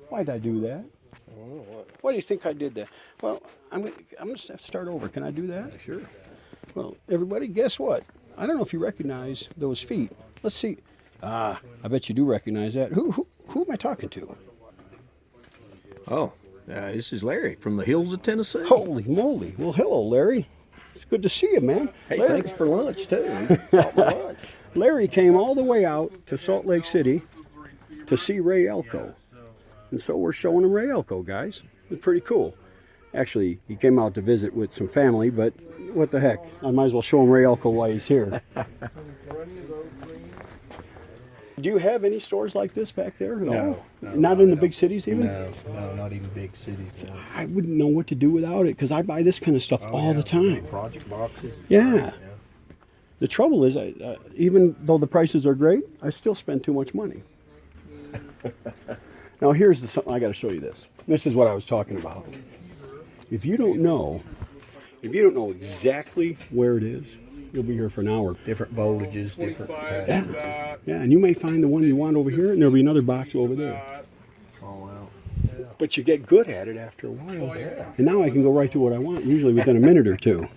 Why'd I do that? I don't know what. Why do you think I did that? Well, I'm gonna have to start over. Can I do that? Sure. Well, everybody, guess what? I don't know if you recognize those feet. Let's see. Ah, I bet you do recognize that. Who am I talking to? Oh, this is Larry from the hills of Tennessee. Holy moly! Well, hello, Larry. It's good to see you, man. Hey, Larry. thanks for lunch too. You brought my lunch. Larry came all the way out to Salt Lake City to see Ray Elko. And so we're showing him Ray Elko, guys. It's pretty cool. Actually, he came out to visit with some family, but what the heck? I might as well show him Ray Elko while he's here. Do you have any stores like this back there? No, Not in the big cities even? No, not even big cities. No. I wouldn't know what to do without it because I buy this kind of stuff all the time. Project boxes. Yeah. The trouble is, even though the prices are great, I still spend too much money. Now here's something I got to show you this. This is what I was talking about. If you don't know exactly where it is, you'll be here for an hour. Different voltages, different capacitors. Yeah, and you may find the one you want over here, and there'll be another box over there. Oh, wow. But you get good at it after a while. And now I can go right to what I want, usually within a minute or two.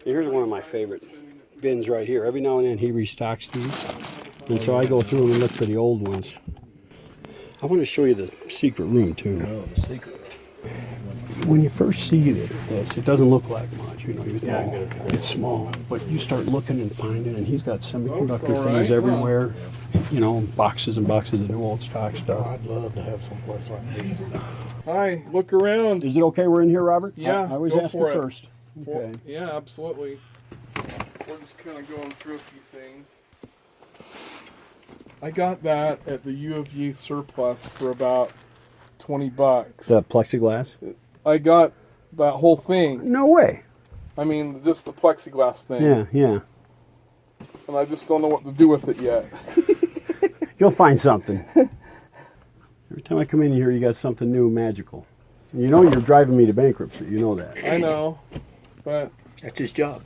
Here's one of my favorite bins right here. Every now and then he restocks these. And so I go through them and look for the old ones. I want to show you the secret room too. Oh, the secret. When you first see this, it doesn't look like much, you know. It's small, but you start looking and finding, and he's got semiconductor things everywhere. You know, boxes and boxes of new old stock stuff. I'd love to have some place like this. Hi, look around. Is it okay we're in here, Robert? Yeah, I always go ask for you it. first. Okay. Yeah, absolutely. We're just kind of going through a few things. I got that at the U of U surplus for about $20. The plexiglass? I got that whole thing. No way. I mean, just the plexiglass thing. Yeah. And I just don't know what to do with it yet. You'll find something. Every time I come in here, you got something new, magical. You know you're driving me to bankruptcy. You know that. I know, but That's his job.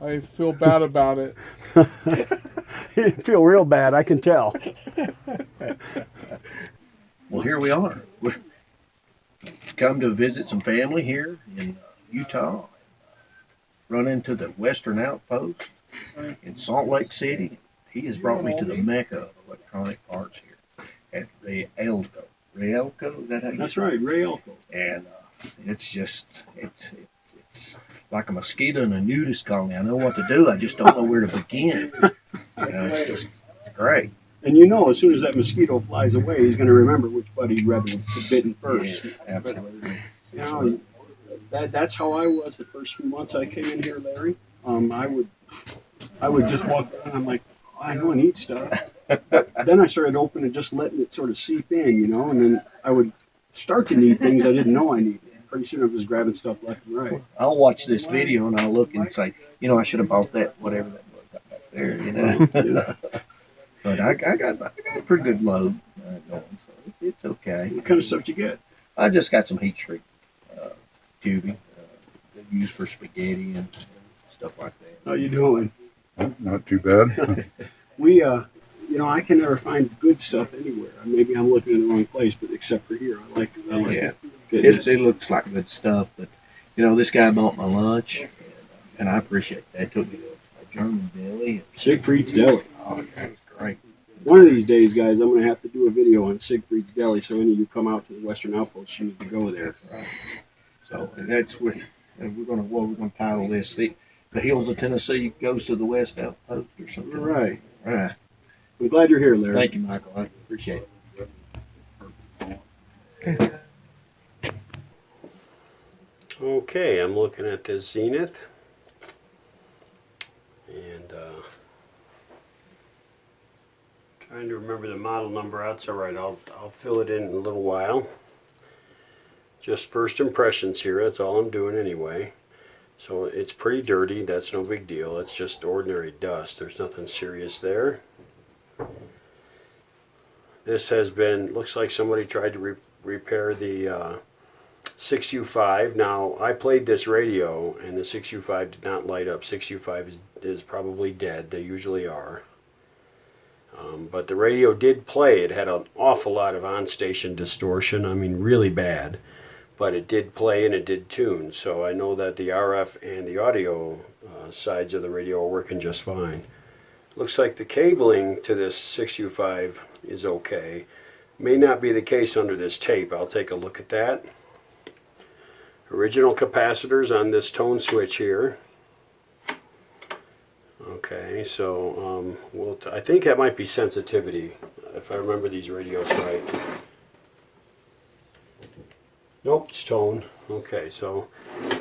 I feel bad about it. You feel real bad, I can tell. Well, here we are. We've come to visit some family here in Utah. Run into the Western Outpost in Salt Lake City. He has brought me to the mecca of electronic parts here at Ray Elko. Ray Elko, is that how you That's say right, Ray Elko. And it's just, it's like a mosquito in a nudist colony. I know what to do. I just don't know where to begin. It's great. And you know, as soon as that mosquito flies away, he's going to remember which buddy he read bitten first. Yeah, absolutely. You know, that's how I was the first few months I came in here, Larry. I would just walk around. I'm like, oh, I know I need stuff. But then I started opening and just letting it sort of seep in, you know, and then I would start to need things I didn't know I needed. Pretty soon I was grabbing stuff left and right. I'll watch this video and I'll look and say, I should have bought that, whatever that was back there, But I got a pretty good load going, so it's okay. What kind of stuff did you get? I just got some heat shrink tubing used for spaghetti and stuff like that. How you doing? Not too bad. We, I can never find good stuff anywhere. Maybe I'm looking in the wrong place, but except for here, I like Yeah. it. It looks like good stuff, but this guy bought my lunch, and I appreciate that. Took me to a German deli. Siegfried's Deli. Oh, that was great. One of these days, guys, I'm going to have to do a video on Siegfried's Deli, so any of you come out to the Western Outpost, you need to go there. That's right. So that's what we're going to title this. The Hills of Tennessee goes to the West Outpost or something. Right. Right. I'm glad you're here, Larry. Thank you, Michael. I appreciate it. Okay, I'm looking at this Zenith, and trying to remember the model number. That's all right. I'll fill it in a little while. Just first impressions here. That's all I'm doing anyway. So it's pretty dirty. That's no big deal. It's just ordinary dust. There's nothing serious there. This has been, looks like somebody tried to repair the 6U5. Now, I played this radio, and the 6U5 did not light up. 6U5 is probably dead. They usually are. But the radio did play. It had an awful lot of on-station distortion. I mean, really bad. But it did play and it did tune. So I know that the RF and the audio sides of the radio are working just fine. Looks like the cabling to this 6U5 is okay. May not be the case under this tape. I'll take a look at that. Original capacitors on this tone switch here. Okay, so I think that might be sensitivity, if I remember these radios right. Nope, it's tone. Okay, so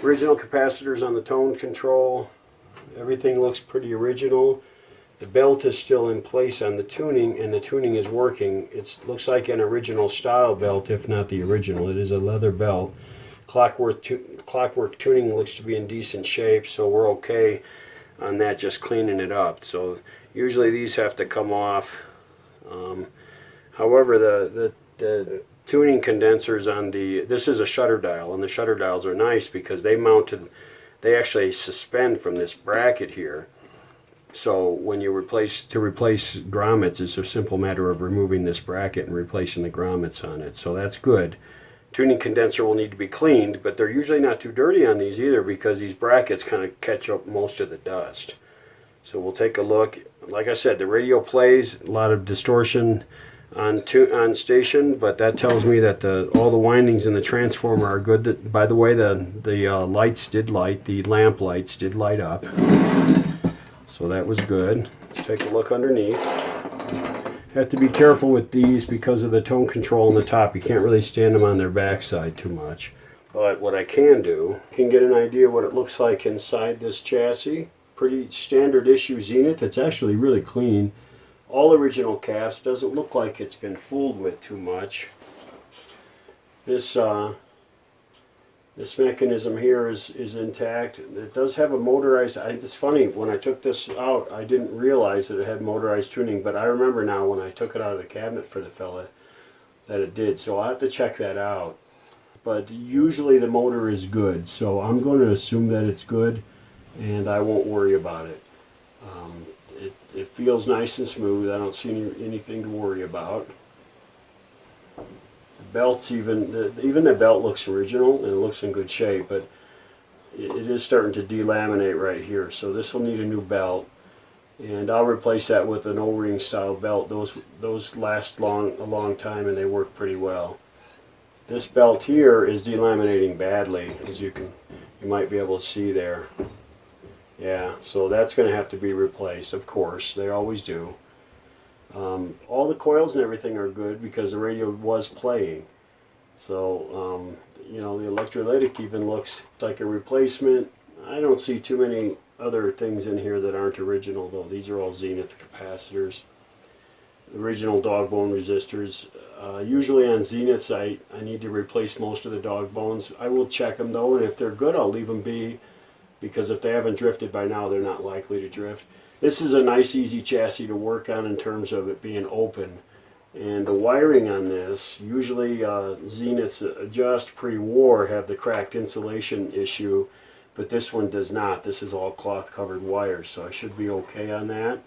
original capacitors on the tone control. Everything looks pretty original. The belt is still in place on the tuning, and the tuning is working. It looks like an original style belt, if not the original. It is a leather belt. Clockwork tuning looks to be in decent shape, so we're okay on that, just cleaning it up. So usually these have to come off. However, the tuning condensers on this is a shutter dial, and the shutter dials are nice because they actually suspend from this bracket here. So when you replace grommets, it's a simple matter of removing this bracket and replacing the grommets on it. So that's good. Tuning condenser will need to be cleaned, but they're usually not too dirty on these either because these brackets kind of catch up most of the dust. So we'll take a look. Like I said, the radio plays, a lot of distortion on station, but that tells me that all the windings in the transformer are good. By the way, the lights did light, the lamp lights did light up. So that was good. Let's take a look underneath. Have to be careful with these because of the tone control on the top. You can't really stand them on their backside too much. But what I can do, you can get an idea what it looks like inside this chassis. Pretty standard issue Zenith. It's actually really clean. All original caps. Doesn't look like it's been fooled with too much. This mechanism here is intact. It does have a motorized. It's funny, when I took this out, I didn't realize that it had motorized tuning, but I remember now when I took it out of the cabinet for the fella that it did. So I'll have to check that out. But usually the motor is good, so I'm going to assume that it's good, and I won't worry about it. It feels nice and smooth. I don't see anything to worry about. Belts, even the belt looks original and it looks in good shape, but it is starting to delaminate right here, so this will need a new belt, and I'll replace that with an O-ring style belt. Those last a long time, and they work pretty well. This belt here is delaminating badly, as you might be able to see there. Yeah, so that's going to have to be replaced, of course. They always do. All the coils and everything are good because the radio was playing. So, the electrolytic even looks like a replacement. I don't see too many other things in here that aren't original, though. These are all Zenith capacitors. Original dog bone resistors. Usually on Zeniths, I need to replace most of the dog bones. I will check them, though, and if they're good, I'll leave them be, because if they haven't drifted by now, they're not likely to drift. This is a nice, easy chassis to work on in terms of it being open. And the wiring on this, usually Zeniths adjust pre-war have the cracked insulation issue, but this one does not. This is all cloth-covered wires, so I should be okay on that.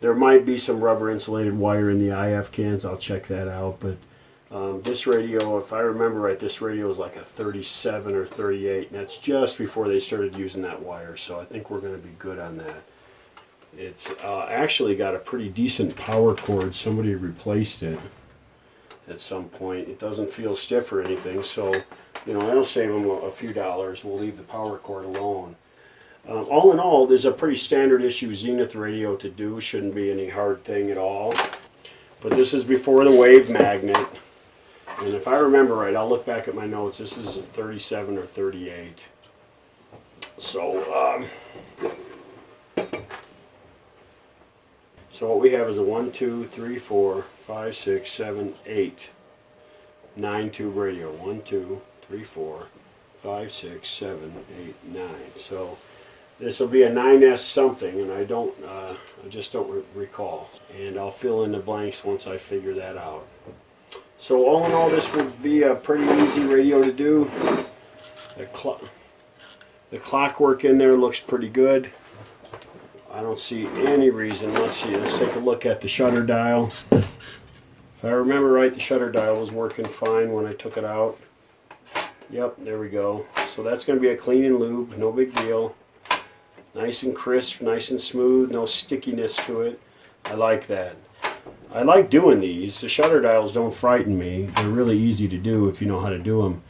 There might be some rubber insulated wire in the IF cans. I'll check that out. But this radio, if I remember right, this radio is like a 37 or 38, and that's just before they started using that wire, so I think we're going to be good on that. It's actually got a pretty decent power cord. Somebody replaced it at some point. It doesn't feel stiff or anything, so I'll save them a few dollars. We'll leave the power cord alone. All in all, there's a pretty standard issue Zenith radio to do. Shouldn't be any hard thing at all. But this is before the wave magnet. And if I remember right, I'll look back at my notes. This is a 37 or 38. So, so what we have is a 1, 2, 3, 4, 5, 6, 7, 8, 9 tube radio. 1, 2, 3, 4, 5, 6, 7, 8, 9. So this will be a 9S something, and I just don't recall. And I'll fill in the blanks once I figure that out. So all in all, this would be a pretty easy radio to do. The clockwork in there looks pretty good. I don't see any reason. Let's see, let's take a look at the shutter dial. If I remember right, the shutter dial was working fine when I took it out. Yep, there we go. So that's going to be a clean and lube, no big deal. Nice and crisp, nice and smooth, no stickiness to it. I like that. I like doing these. The shutter dials don't frighten me. They're really easy to do if you know how to do them.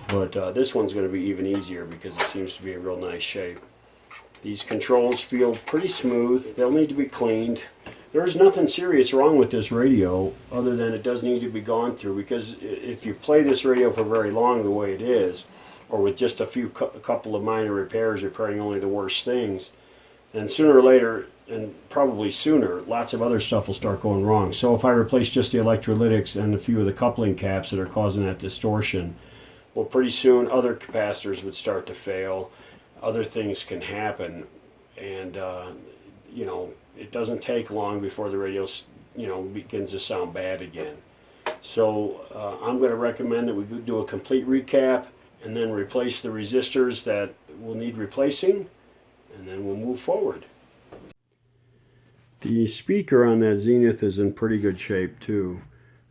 But this one's going to be even easier because it seems to be a real nice shape. These controls feel pretty smooth. They'll need to be cleaned. There's nothing serious wrong with this radio other than it does need to be gone through, because if you play this radio for very long the way it is, or with just a couple of minor repairs, repairing only the worst things, then sooner or later, and probably sooner, lots of other stuff will start going wrong. So if I replace just the electrolytics and a few of the coupling caps that are causing that distortion, well, pretty soon other capacitors would start to fail. Other things can happen, and you know, it doesn't take long before the radio, you know, begins to sound bad again. So I'm going to recommend that we do a complete recap and then replace the resistors that will need replacing, and then we'll move forward. The speaker on that Zenith is in pretty good shape too.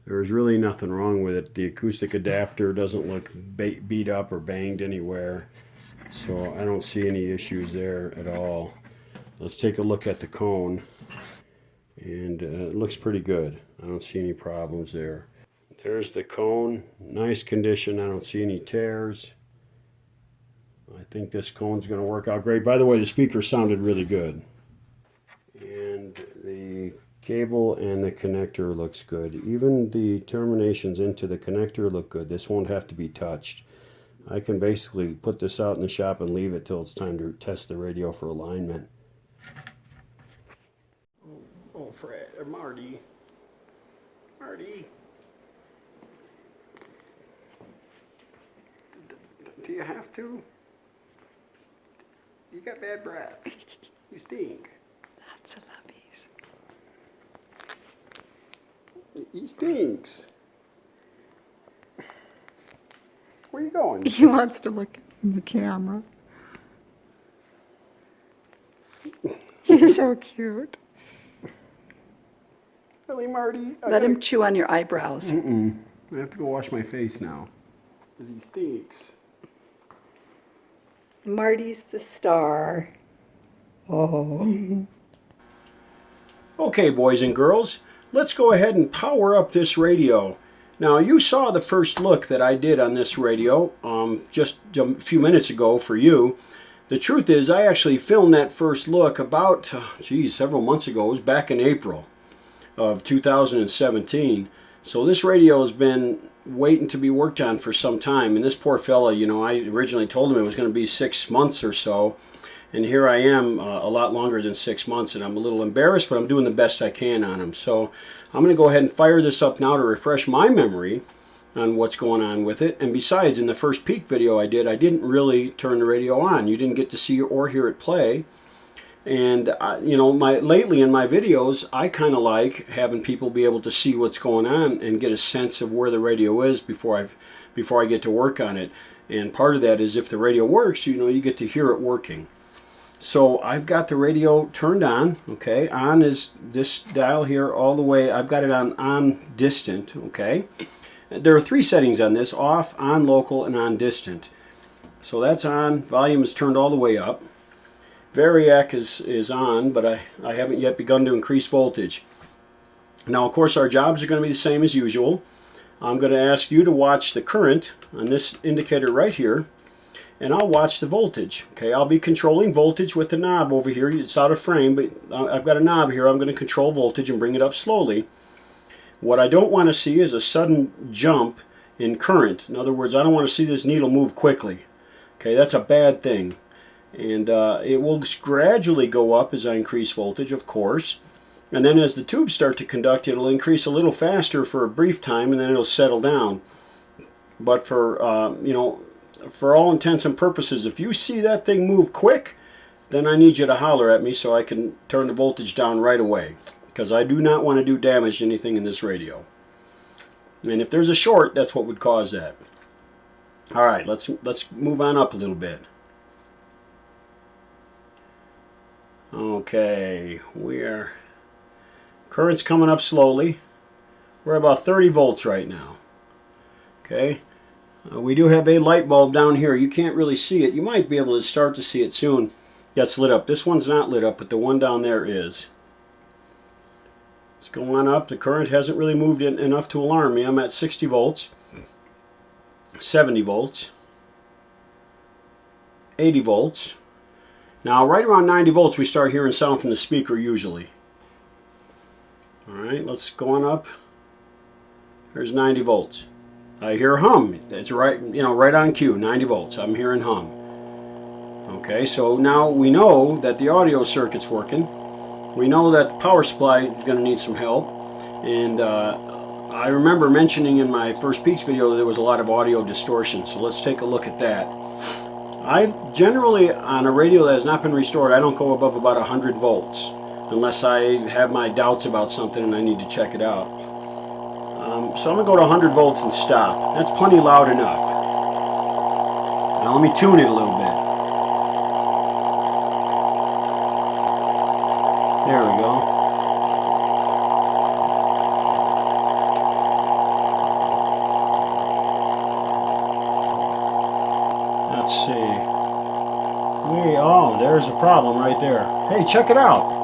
There's really nothing wrong with it. The acoustic adapter doesn't look beat up or banged anywhere, so I don't see any issues there at all. Let's take a look at the cone, and it looks pretty good. I don't see any problems there. There's the cone, nice condition. I don't see any tears. I think this cone's going to work out great. By the way, the speaker sounded really good. And the cable and the connector looks good. Even the terminations into the connector look good. This won't have to be touched. I can basically put this out in the shop and leave it till it's time to test the radio for alignment. Oh, Fred, or Marty. Marty. Do you have to? You got bad breath. You stink. Lots of luppies. He stinks. Where you going? He wants to look in the camera. You're so cute. Really, Marty? Let him chew on your eyebrows. I have to go wash my face now, because he stinks. Marty's the star. Oh. Okay, boys and girls, let's go ahead and power up this radio. Now, you saw the first look that I did on this radio just a few minutes ago for you. The truth is, I actually filmed that first look about, several months ago. It was back in April of 2017. So this radio has been waiting to be worked on for some time. And this poor fella, you know, I originally told him it was going to be 6 months or so. And here I am a lot longer than 6 months, and I'm a little embarrassed, but I'm doing the best I can on him. So I'm going to go ahead and fire this up now to refresh my memory on what's going on with it. And besides, in the first peek video I didn't really turn the radio on. You didn't get to see or hear it play. And you know, lately in my videos, I kind of like having people be able to see what's going on and get a sense of where the radio is before I get to work on it. And part of that is if the radio works, you know, you get to hear it working. So I've got the radio turned on. Okay, on is this dial here all the way. I've got it on distant. Okay, there are 3 settings on this: off, on local, and on distant. So that's on. Volume is turned all the way up. Variac is on, but I haven't yet begun to increase voltage. Now, of course, our jobs are going to be the same as usual. I'm going to ask you to watch the current on this indicator right here, and I'll watch the voltage. Okay, I'll be controlling voltage with the knob over here. It's out of frame, but I've got a knob here. I'm going to control voltage and bring it up slowly. What I don't want to see is a sudden jump in current. In other words, I don't want to see this needle move quickly. Okay, that's a bad thing. And it will gradually go up as I increase voltage, of course. And then as the tubes start to conduct, it'll increase a little faster for a brief time, and then it'll settle down. But for, you know, for all intents and purposes, if you see that thing move quick, then I need you to holler at me so I can turn the voltage down right away, because I do not want to do damage to anything in this radio. And if there's a short, that's what would cause that. All right, let's move on up a little bit. Okay, current's coming up slowly. We're about 30 volts right now. Okay, we do have a light bulb down here. You can't really see it. You might be able to start to see it soon. That's lit up. This one's not lit up, but the one down there is. It's going up. The current hasn't really moved enough to alarm me. I'm at 60 volts, 70 volts, 80 volts. Now, right around 90 volts, we start hearing sound from the speaker usually. All right, let's go on up. There's 90 volts. I hear hum. It's right, right on cue, 90 volts. I'm hearing hum. Okay, so now we know that the audio circuit's working. We know that the power supply is going to need some help. And I remember mentioning in my first Peaks video that there was a lot of audio distortion. So let's take a look at that. I generally, on a radio that has not been restored, I don't go above about 100 volts. Unless I have my doubts about something and I need to check it out. So I'm going to go to 100 volts and stop. That's plenty loud enough. Now let me tune it a little bit. There we go. Let's see. Oh, there's a problem right there. Hey, check it out.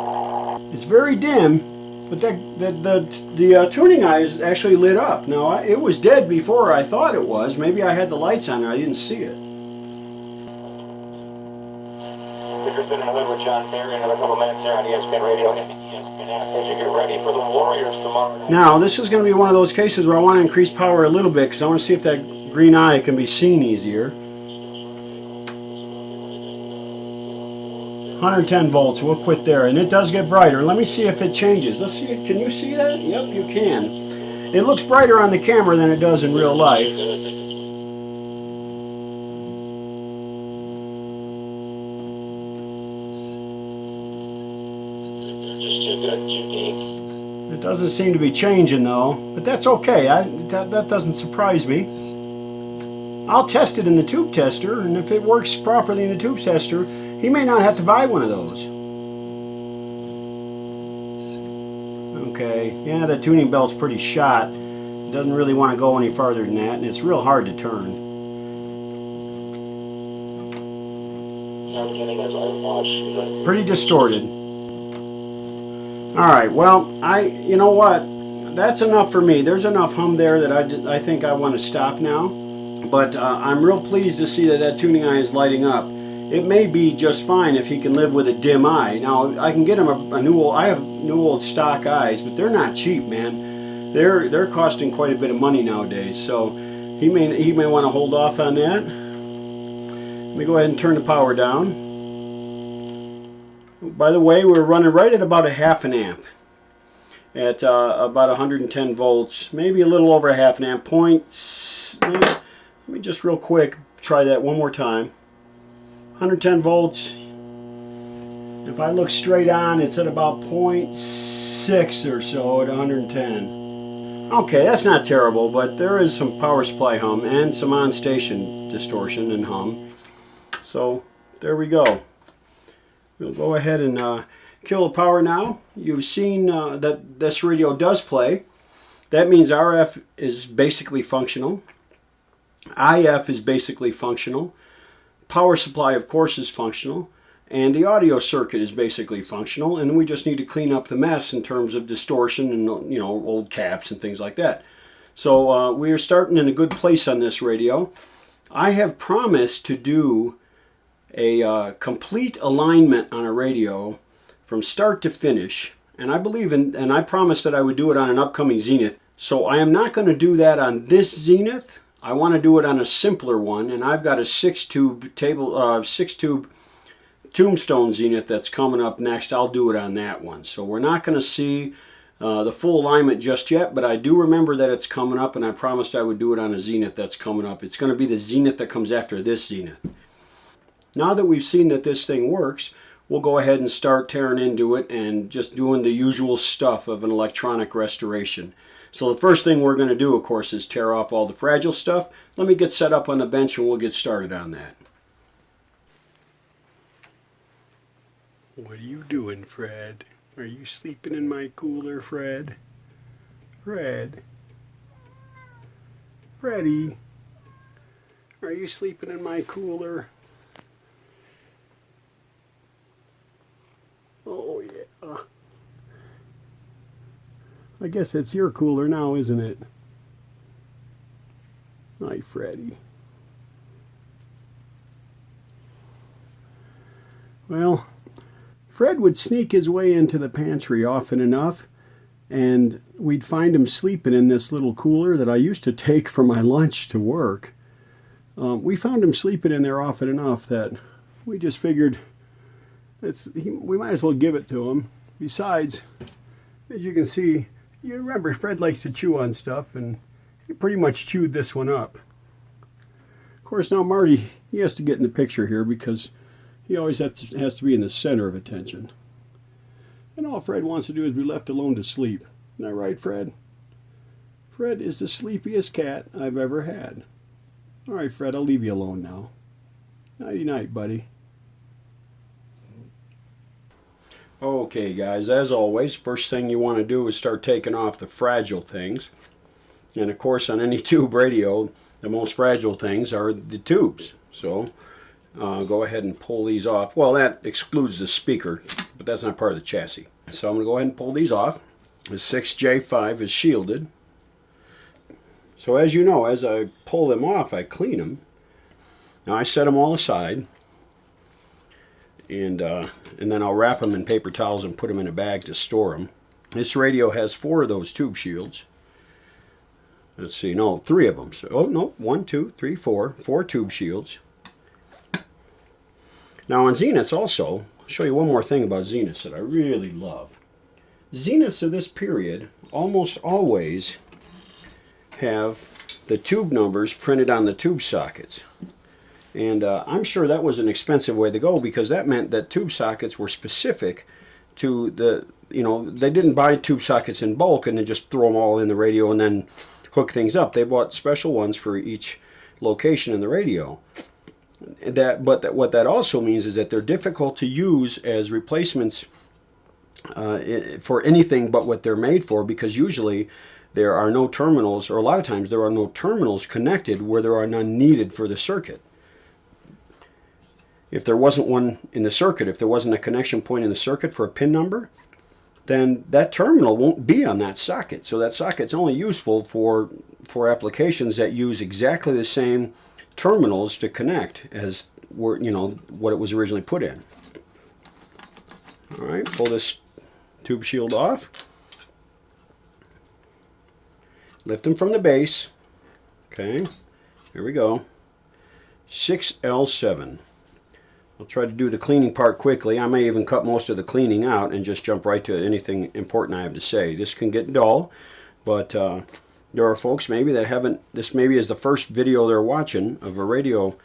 It's very dim. But the tuning eye is actually lit up. Now, it was dead before I thought it was. Maybe I had the lights on and I didn't see it. Peterson and Hood with John Ferry. Another couple minutes there on ESPN Radio and ESPN app as you get ready for the Warriors tomorrow. Now, this is going to be one of those cases where I want to increase power a little bit because I want to see if that green eye can be seen easier. 110 volts, we'll quit there, and it does get brighter. Let me see if it changes. Let's see it. Can you see that? Yep, you can. It looks brighter on the camera than it does in real life. It doesn't seem to be changing though, but that's okay. That doesn't surprise me. I'll test it in the tube tester, and if it works properly in the tube tester, he may not have to buy one of those. Okay, yeah, the tuning belt's pretty shot. It doesn't really want to go any farther than that, and it's real hard to turn. Pretty distorted. Alright, well, you know what? That's enough for me. There's enough hum there that I think I want to stop now. But I'm real pleased to see that tuning eye is lighting up. It may be just fine if he can live with a dim eye. Now, I can get him a new old, I have new old stock eyes, but they're not cheap, man. They're costing quite a bit of money nowadays, so he may want to hold off on that. Let me go ahead and turn the power down. By the way, we're running right at about a half an amp. At about 110 volts, maybe a little over a half an amp. Let me just real quick try that one more time. 110 volts. If I look straight on, it's at about 0.6 or so at 110. Okay, that's not terrible, but there is some power supply hum and some on-station distortion and hum. So there we go. We'll go ahead and kill the power now. You've seen that this radio does play. That means RF is basically functional. IF is basically functional. Power supply, of course, is functional. And the audio circuit is basically functional. And we just need to clean up the mess in terms of distortion and, old caps and things like that. So we are starting in a good place on this radio. I have promised to do a complete alignment on a radio from start to finish. And I believe and I promised that I would do it on an upcoming Zenith. So I am not going to do that on this Zenith. I want to do it on a simpler one, and I've got a 6-tube Tombstone Zenith that's coming up next. I'll do it on that one. So we're not going to see the full alignment just yet, but I do remember that it's coming up, and I promised I would do it on a Zenith that's coming up. It's going to be the Zenith that comes after this Zenith. Now that we've seen that this thing works, we'll go ahead and start tearing into it and just doing the usual stuff of an electronic restoration. So the first thing we're going to do, of course, is tear off all the fragile stuff. Let me get set up on the bench and we'll get started on that. What are you doing, Fred? Are you sleeping in my cooler, Fred? Fred? Freddy? Are you sleeping in my cooler? Oh, yeah. I guess it's your cooler now, isn't it? Hi, Freddy. Well, Fred would sneak his way into the pantry often enough, and we'd find him sleeping in this little cooler that I used to take for my lunch to work. We found him sleeping in there often enough that we just figured we might as well give it to him. Besides, as you can see, you remember Fred likes to chew on stuff, and he pretty much chewed this one up. Of course, now Marty, he has to get in the picture here because he always has to be in the center of attention. And all Fred wants to do is be left alone to sleep. Isn't that right, Fred? Fred is the sleepiest cat I've ever had. All right, Fred, I'll leave you alone now. Nighty-night, buddy. Okay, guys, as always, first thing you want to do is start taking off the fragile things. And, of course, on any tube radio, the most fragile things are the tubes. So go ahead and pull these off. Well, that excludes the speaker, but that's not part of the chassis. So I'm going to go ahead and pull these off. The 6J5 is shielded. So as you know, as I pull them off, I clean them. Now I set them all aside. And then I'll wrap them in paper towels and put them in a bag to store them. This radio has 4 of those tube shields. Let's see, no, 3 of them. So, oh, no, 1, 2, 3, 4. 4 tube shields. Now on Zeniths also, I'll show you one more thing about Zeniths that I really love. Zeniths of this period almost always have the tube numbers printed on the tube sockets. And I'm sure that was an expensive way to go because that meant that tube sockets were specific to the, they didn't buy tube sockets in bulk and then just throw them all in the radio and then hook things up. They bought special ones for each location in the radio. But what that also means is that they're difficult to use as replacements for anything but what they're made for, because usually there are no terminals, or a lot of times there are no terminals connected where there are none needed for the circuit. If there wasn't one in the circuit, if there wasn't a connection point in the circuit for a pin number, then that terminal won't be on that socket. So that socket's only useful for applications that use exactly the same terminals to connect as were, what it was originally put in. All right, pull this tube shield off. Lift them from the base. Okay, here we go. 6L7. I'll try to do the cleaning part quickly. I may even cut most of the cleaning out and just jump right to anything important I have to say. This can get dull, but there are folks maybe that haven't, this maybe is the first video they're watching of a radio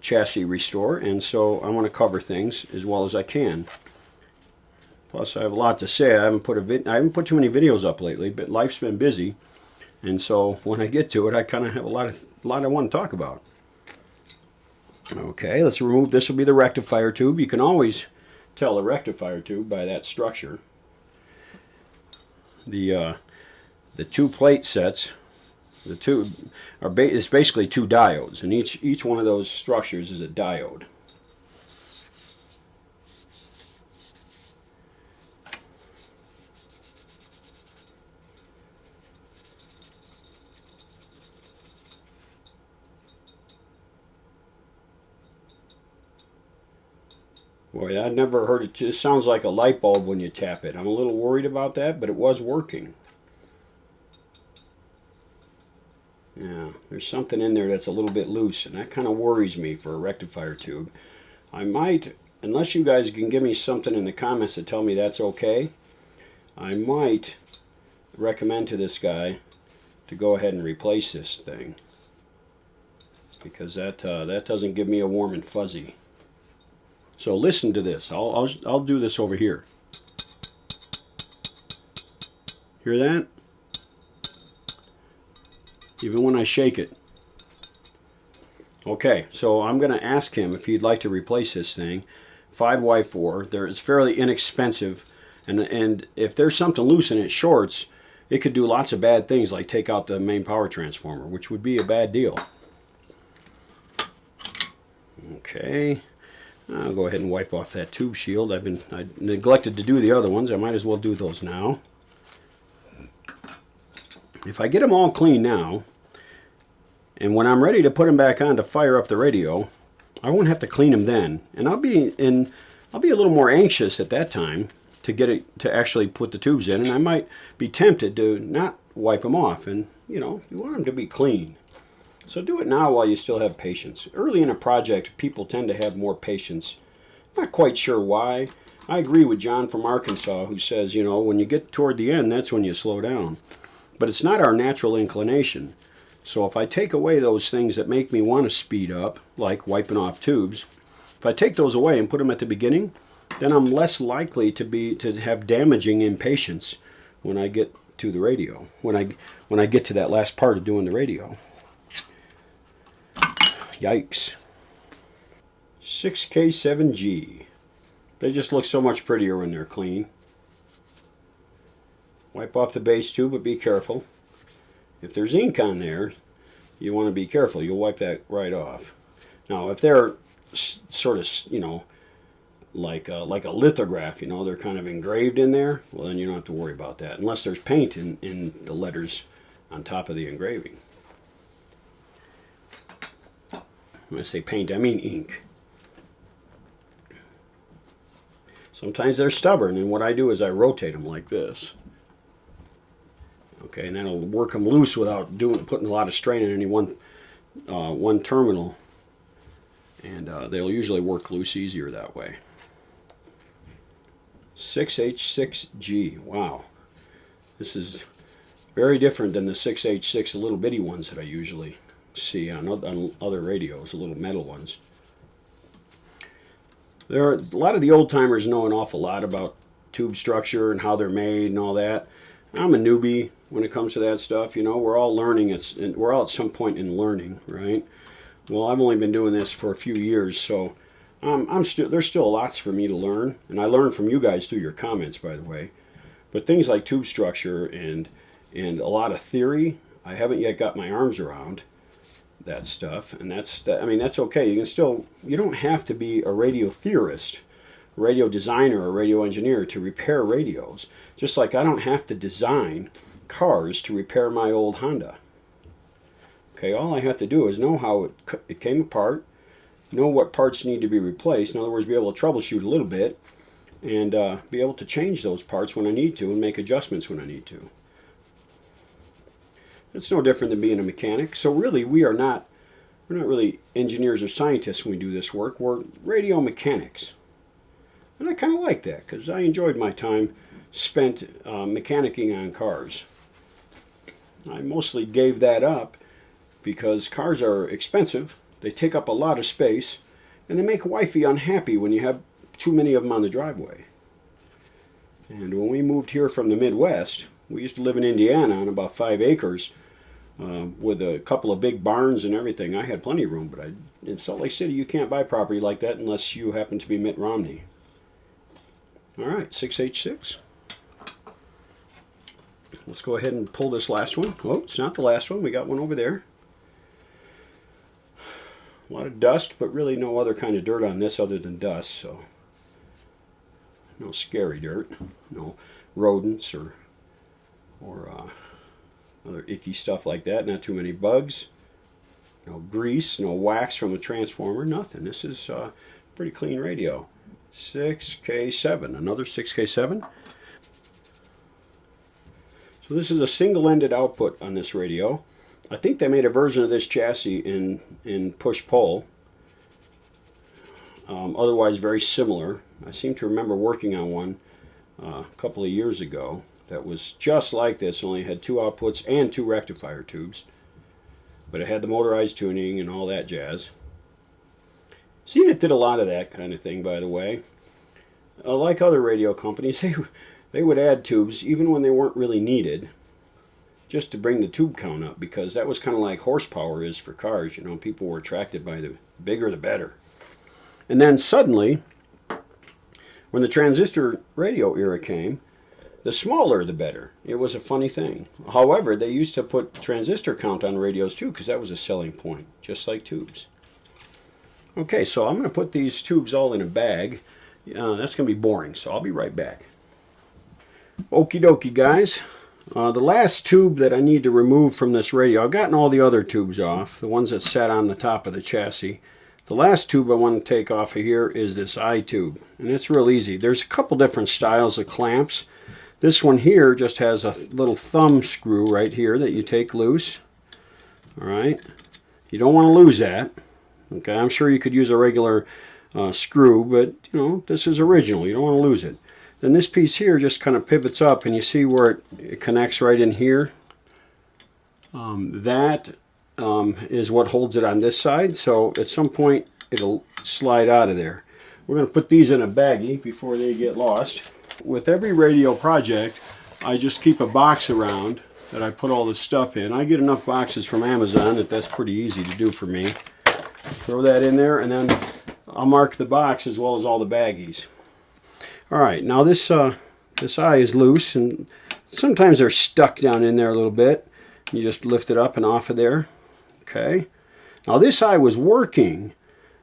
chassis restore, and so I want to cover things as well as I can. Plus I have a lot to say. I haven't put too many videos up lately, but life's been busy, and so when I get to it, I kind of have a lot I want to talk about. Okay, let's remove, this will be the rectifier tube. You can always tell a rectifier tube by that structure. The 2 plate sets, the tube are it's basically 2 diodes, and each one of those structures is a diode. Boy, I'd never heard it. It sounds like a light bulb when you tap it. I'm a little worried about that, but it was working. Yeah, there's something in there that's a little bit loose, and that kind of worries me for a rectifier tube. I might, unless you guys can give me something in the comments to tell me that's okay, I might recommend to this guy to go ahead and replace this thing, because that doesn't give me a warm and fuzzy. So listen to this. I'll do this over here. Hear that? Even when I shake it. Okay, so I'm going to ask him if he'd like to replace this thing 5Y4. It's fairly inexpensive, and if there's something loose and it shorts, it could do lots of bad things, like take out the main power transformer, which would be a bad deal. Okay, I'll go ahead and wipe off that tube shield. I neglected to do the other ones. I might as well do those now. If I get them all clean now, and when I'm ready to put them back on to fire up the radio, I won't have to clean them then, and I'll be a little more anxious at that time to get it to actually put the tubes in, and I might be tempted to not wipe them off. And you know, you want them to be clean, so do it now while you still have patience. Early in a project, people tend to have more patience. Not quite sure why. I agree with John from Arkansas, who says, you know, when you get toward the end, that's when you slow down. But it's not our natural inclination. So if I take away those things that make me want to speed up, like wiping off tubes, if I take those away and put them at the beginning, then I'm less likely to have damaging impatience when I get to the radio, when I get to that last part of doing the radio. Yikes. 6K7G. They just look so much prettier when they're clean. Wipe off the base tube, but be careful. If there's ink on there, you want to be careful. You'll wipe that right off. Now, if they're sort of, you know, like a lithograph, you know, they're kind of engraved in there, well, then you don't have to worry about that, unless there's paint in the letters on top of the engraving. When I say paint, I mean ink. Sometimes they're stubborn, and what I do is I rotate them like this. Okay, and that'll work them loose without putting a lot of strain in any one terminal, and they'll usually work loose easier that way. 6H6G. Wow, this is very different than the 6H6, the little bitty ones that I usually see on other radios, the little metal ones. There are a lot of the old timers know an awful lot about tube structure and how they're made and all that. I'm a newbie when it comes to that stuff. You know, we're all learning. We're all at some point in learning, right? Well, I've only been doing this for a few years, so there's still lots for me to learn, and I learn from you guys through your comments, by the way. But things like tube structure and a lot of theory, I haven't yet got my arms around that stuff, and I mean, that's okay. You don't have to be a radio theorist, a radio designer, or a radio engineer to repair radios. Just like I don't have to design cars to repair my old Honda. Okay, all I have to do is know how it came apart, know what parts need to be replaced. In other words, be able to troubleshoot a little bit, and be able to change those parts when I need to and make adjustments when I need to. It's no different than being a mechanic. So really, we're not really engineers or scientists when we do this work. We're radio mechanics. And I kind of like that, because I enjoyed my time spent mechanicking on cars. I mostly gave that up because cars are expensive, they take up a lot of space, and they make wifey unhappy when you have too many of them on the driveway. And when we moved here from the Midwest, we used to live in Indiana on about 5 acres with a couple of big barns and everything. I had plenty of room, but in Salt Lake City, you can't buy property like that unless you happen to be Mitt Romney. All right, 6H6. Let's go ahead and pull this last one. Oh, it's not the last one. We got one over there. A lot of dust, but really no other kind of dirt on this other than dust, so no scary dirt, no rodents or other icky stuff like that. Not too many bugs, no grease, no wax from the transformer, nothing. This is a pretty clean radio. 6K7, another 6K7. So this is a single-ended output on this radio. I think they made a version of this chassis in push-pull. Otherwise very similar. I seem to remember working on one a couple of years ago that was just like this, only had 2 outputs and 2 rectifier tubes. But it had the motorized tuning and all that jazz. Zenith did a lot of that kind of thing, by the way. Like other radio companies, they would add tubes even when they weren't really needed, just to bring the tube count up, because that was kind of like horsepower is for cars. You know, people were attracted by the bigger the better. And then suddenly, When the transistor radio era came, the smaller the better. It was a funny thing. However, they used to put transistor count on radios too, because that was a selling point, just like tubes. Okay, so I'm going to put these tubes all in a bag. That's going to be boring, so I'll be right back. Okie dokie, guys. The last tube that I need to remove from this radio, I've gotten all the other tubes off, the ones that sat on the top of the chassis. The last tube I want to take off of here is this eye tube, and it's real easy. There's a couple different styles of clamps. This one here just has a little thumb screw right here that you take loose. Alright, you don't want to lose that. Okay, I'm sure you could use a regular screw, but you know, this is original, you don't want to lose it. Then this piece here just kind of pivots up, and you see where it connects right in here. That is what holds it on this side, so at some point it'll slide out of there. We're going to put these in a baggie before they get lost. With every radio project, I just keep a box around that I put all this stuff in. I get enough boxes from Amazon that's pretty easy to do for me. Throw that in there, and then I'll mark the box as well as all the baggies. Alright, now this eye is loose, and sometimes they're stuck down in there a little bit. You just lift it up and off of there. Okay. Now this eye was working.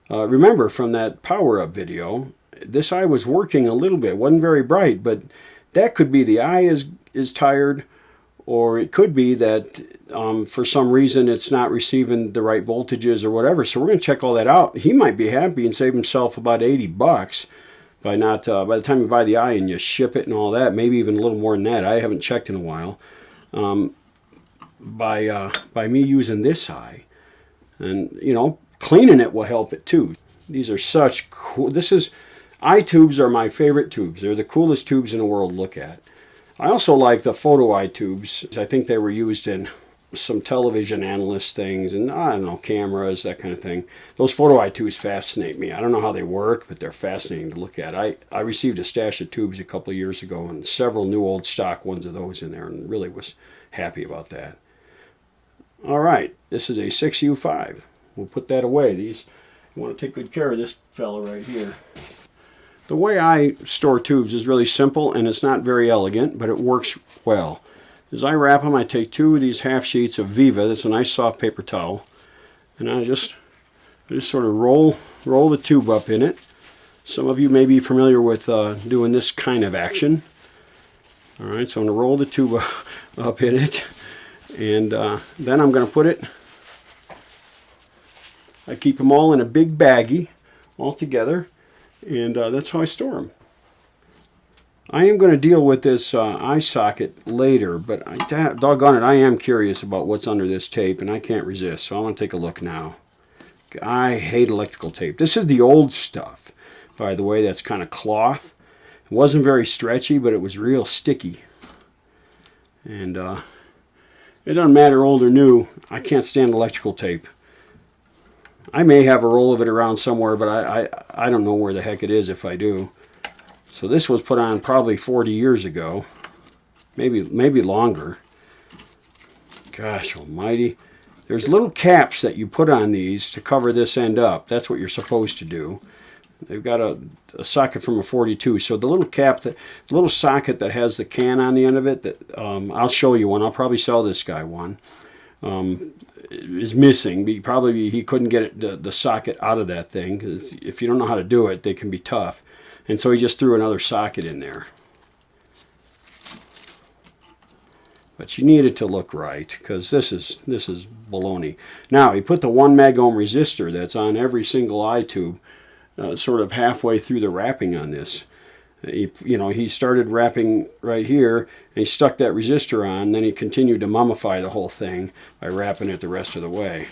Remember from that power-up video, this eye was working a little bit. It wasn't very bright, but that could be the eye is tired, or it could be that for some reason it's not receiving the right voltages or whatever. So we're going to check all that out. He might be happy and save himself about 80 bucks. By the time you buy the eye and you ship it and all that, maybe even a little more than that. I haven't checked in a while. By me using this eye, and you know, cleaning it will help it too. These are such cool. Eye tubes are my favorite tubes. They're the coolest tubes in the world to look at. I also like the photo eye tubes. I think they were used in some television analyst things and I don't know, cameras, that kind of thing. Those photo eye tubes fascinate me. I don't know how they work, but they're fascinating to look at. I received a stash of tubes a couple of years ago and several new old stock ones of those in there, and really was happy about that. All right, this is a 6U5. We'll put that away. You want to take good care of this fella right here. The way I store tubes is really simple, and it's not very elegant, but it works well. As I wrap them, I take 2 of these half sheets of Viva. That's a nice soft paper towel, and I just sort of roll the tube up in it. Some of you may be familiar with doing this kind of action. All right, so I'm going to roll the tube up in it, and then I'm going to put it. I keep them all in a big baggie, all together, and that's how I store them. I am going to deal with this eye socket later, but doggone it, I am curious about what's under this tape, and I can't resist, so I want to take a look now. I hate electrical tape. This is the old stuff, by the way. That's kind of cloth. It wasn't very stretchy, but it was real sticky. And it doesn't matter old or new, I can't stand electrical tape. I may have a roll of it around somewhere, but I don't know where the heck it is if I do. So this was put on probably 40 years ago, maybe longer. Gosh almighty. There's little caps that you put on these to cover this end up. That's what you're supposed to do. They've got a socket from a 42. So the little cap, the little socket that has the can on the end of it, that I'll show you one. I'll probably sell this guy one. Is missing. He couldn't get the socket out of that thing. 'Cause if you don't know how to do it, they can be tough. And so he just threw another socket in there. But you need it to look right, because this is baloney. Now he put the 1 meg ohm resistor that's on every single eye tube sort of halfway through the wrapping on this. He started wrapping right here, and he stuck that resistor on, then he continued to mummify the whole thing by wrapping it the rest of the way.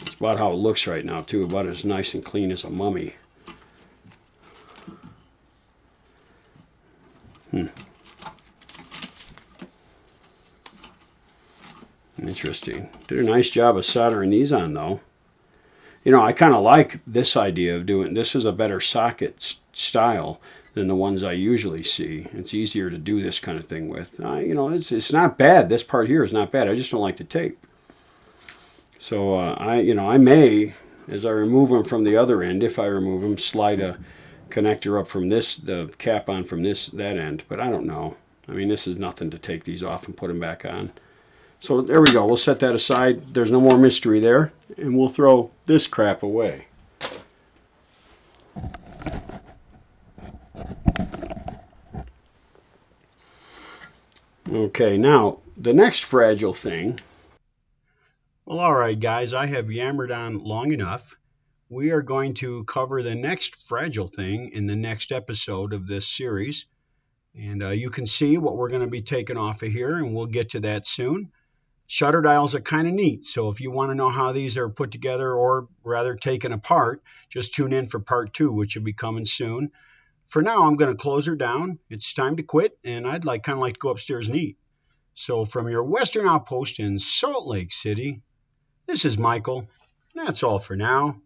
It's about how it looks right now, too, about as nice and clean as a mummy. Interesting. Did a nice job of soldering these on, though. I kind of like this idea of doing this. Is a better socket style than the ones I usually see. It's easier to do this kind of thing with. It's not bad. This part here is not bad. I just don't like the tape. So I may, as I remove them from the other end, if I remove them, slide a connector up from this, the cap on from that end, but I don't know. I mean, this is nothing to take these off and put them back on. So there we go. We'll set that aside. There's no more mystery there, and we'll throw this crap away. Okay, now the next fragile thing. Well, all right, guys, I have yammered on long enough. We are going to cover the next fragile thing in the next episode of this series. And you can see what we're going to be taking off of here, and we'll get to that soon. Shutter dials are kind of neat, so if you want to know how these are put together, or rather taken apart, just tune in for part 2, which will be coming soon. For now, I'm going to close her down. It's time to quit, and I'd kind of like to go upstairs and eat. So from your Western Outpost in Salt Lake City, this is Michael. That's all for now.